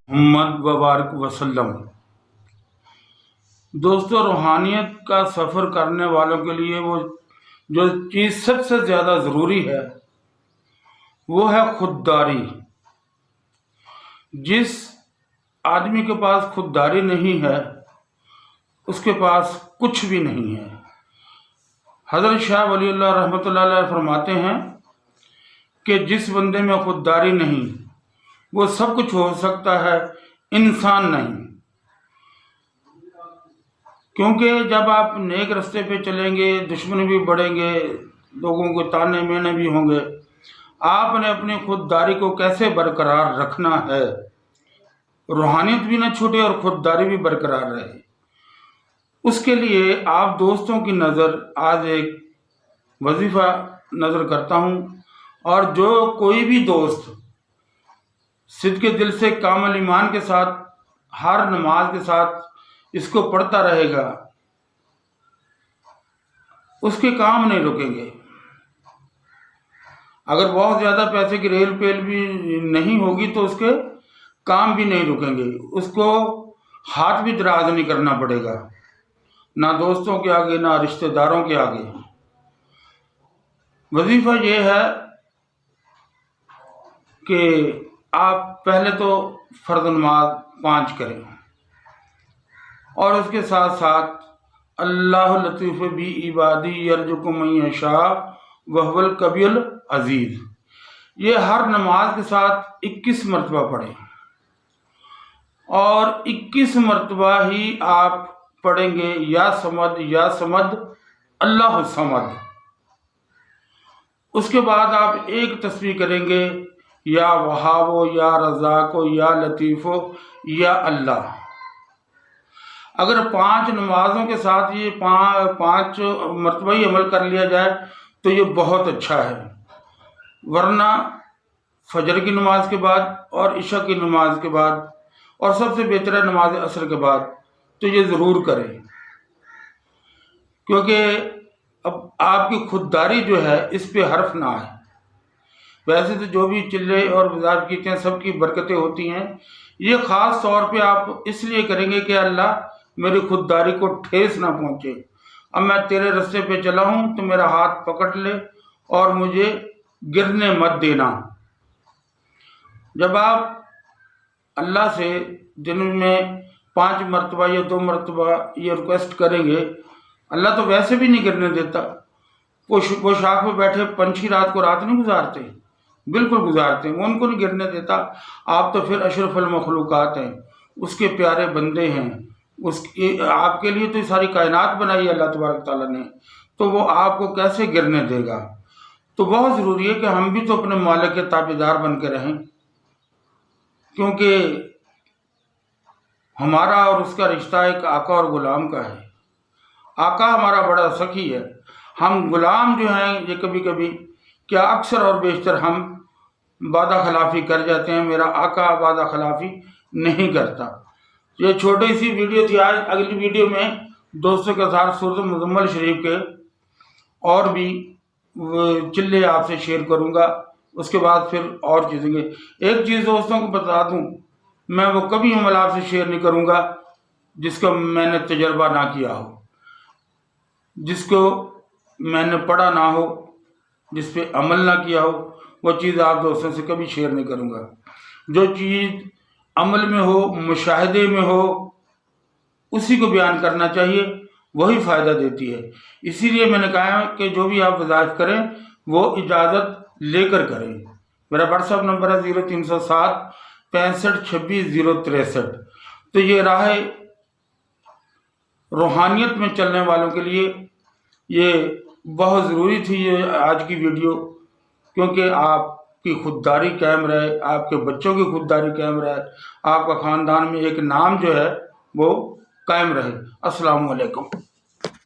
محمد وبارک وسلم۔ دوستو، روحانیت کا سفر کرنے والوں کے لیے وہ جو چیز سب سے زیادہ ضروری ہے وہ ہے خودداری۔ جس آدمی کے پاس خودداری نہیں ہے اس کے پاس کچھ بھی نہیں ہے۔ حضرت شاہ ولی اللہ رحمۃ اللہ علیہ فرماتے ہیں کہ جس بندے میں خودداری نہیں وہ سب کچھ ہو سکتا ہے، انسان نہیں۔ کیونکہ جب آپ نیک رستے پہ چلیں گے دشمن بھی بڑھیں گے، لوگوں کو تانے مینے بھی ہوں گے۔ آپ نے اپنی خودداری کو کیسے برقرار رکھنا ہے، روحانیت بھی نہ چھوٹے اور خودداری بھی برقرار رہے۔ اس کے لیے آپ دوستوں کی نظر آج ایک وظیفہ نظر کرتا ہوں، اور جو کوئی بھی دوست صدق دل سے کامل ایمان کے ساتھ ہر نماز کے ساتھ اس کو پڑھتا رہے گا، اس کے کام نہیں رکیں گے۔ اگر بہت زیادہ پیسے کی ریل پیل بھی نہیں ہوگی تو اس کے کام بھی نہیں رکیں گے، اس کو ہاتھ بھی دراز نہیں کرنا پڑے گا، نہ دوستوں کے آگے نہ رشتہ داروں کے آگے۔ وظیفہ یہ ہے کہ آپ پہلے تو فرض نماز 5 کریں، اور اس کے ساتھ ساتھ اللہ لطیف بی عبادی یرزق من یشاء وہو القوی العزیز، یہ ہر نماز کے ساتھ 21 مرتبہ پڑھیں، اور 21 مرتبہ ہی آپ پڑھیں گے یا سمد اللہ الصمد۔ اس کے بعد آپ ایک تسبیح کریں گے، یا وہابو یا رزاقو یا لطیفو یا اللہ۔ اگر 5 نمازوں کے ساتھ یہ 5 مرتبہ ہی عمل کر لیا جائے تو یہ بہت اچھا ہے، ورنہ فجر کی نماز کے بعد اور عشاء کی نماز کے بعد اور سب سے بہتر ہے نماز عصر کے بعد تو یہ ضرور کریں، کیونکہ اب آپ کی خودداری جو ہے اس پہ حرف نہ آئے۔ ویسے تو جو بھی چلے اور بازار کیتے ہیں سب کی برکتیں ہوتی ہیں، یہ خاص طور پہ آپ اس لیے کریں گے کہ اللہ میری خودداری کو ٹھیس نہ پہنچے۔ اب میں تیرے رستے پہ چلا ہوں تو میرا ہاتھ پکڑ لے اور مجھے گرنے مت دینا۔ جب آپ اللہ سے دن میں 5 مرتبہ یا 2 مرتبہ یہ ریکویسٹ کریں گے، اللہ تو ویسے بھی نہیں گرنے دیتا۔ وہ شاخ پہ بیٹھے پنچھی رات کو رات نہیں گزارتے، بالکل گزارتے ہیں، وہ ان کو نہیں گرنے دیتا۔ آپ تو پھر اشرف المخلوقات ہیں، اس کے پیارے بندے ہیں، آپ کے لیے تو ساری کائنات بنائی ہے اللہ تبارک تعالیٰ نے، تو وہ آپ کو کیسے گرنے دے گا؟ تو بہت ضروری ہے کہ ہم بھی تو اپنے مالک کے تابعدار بن کے رہیں، کیونکہ ہمارا اور اس کا رشتہ ایک آقا اور غلام کا ہے۔ آقا ہمارا بڑا سخی ہے، ہم غلام جو ہیں یہ کبھی کبھی کیا اکثر اور بیشتر ہم وعدہ خلافی کر جاتے ہیں، میرا آقا وعدہ خلافی نہیں کرتا۔ یہ چھوٹی سی ویڈیو تھی، آج اگلی ویڈیو میں دوستوں کے ساتھ سورۃ مزمل شریف کے اور بھی چلے آپ سے شیئر کروں گا، اس کے بعد پھر اور چیزیں گے۔ ایک چیز دوستوں کو بتا دوں، میں وہ کبھی عمل آپ سے شیئر نہیں کروں گا جس کا میں نے تجربہ نہ کیا ہو، جس کو میں نے پڑھا نہ ہو، جس پہ عمل نہ کیا ہو، وہ چیز آپ دوستوں سے کبھی شیئر نہیں کروں گا۔ جو چیز عمل میں ہو، مشاہدے میں ہو، اسی کو بیان کرنا چاہیے، وہی فائدہ دیتی ہے۔ اسی لیے میں نے کہا ہے کہ جو بھی آپ وظائف کریں وہ اجازت لے کر کریں۔ میرا واٹس ایپ نمبر ہے 0307 65 26 063۔ تو یہ راہ روحانیت میں چلنے والوں کے لیے یہ بہت ضروری تھی یہ آج کی ویڈیو، کیونکہ آپ کی خودداری قائم رہے، آپ کے بچوں کی خودداری قائم رہے، آپ کا خاندان میں ایک نام جو ہے وہ قائم رہے۔ السلام علیکم۔